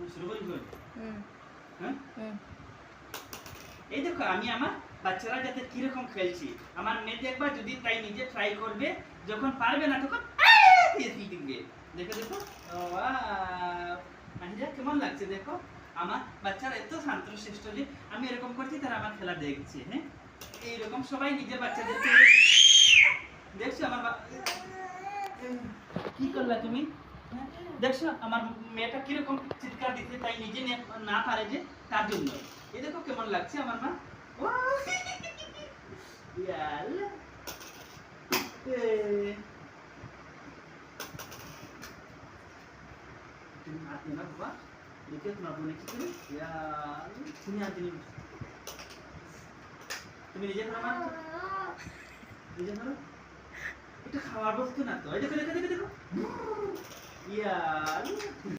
শুরু করি কই হুম হ্যাঁ হুম এই দেখো আমি আমার বাচ্চারা যাতে কিরকম খেলছি আমার মেয়ে দেখবা যদি তাই নিজে ট্রাই করবে যখন পারবে না তখন দিয়ে দিবে দেখো দেখো মাহিরা কেমন লাগছে দেখো আমার বাচ্চারা এত শান্তশিষ্ট যে আমি এরকম করছি তারা আমার খেলা দেখছে হ্যাঁ এইরকম সবাই নিজের বাচ্চাদেরকে দেখছো আমার কি করলা তুমি হ্যাঁ? দেখছো আমার মেয়েটা কিরকম চিৎকার দিতে তাই নিজে না পারে যে তার জন্য এই দেখো কেমন লাগছে আমার মা ইয়াল্লা তুমি হাত নিয়ে না বাবা দেখে তোমার বোনে কি করে তুমি হাত দিলে তুমি নিজে ধরো মা নিজে ধরো এটা খাওয়ার বস্তু না তো এই দেখো দেখো দেখো দেখো ইয়াল্লা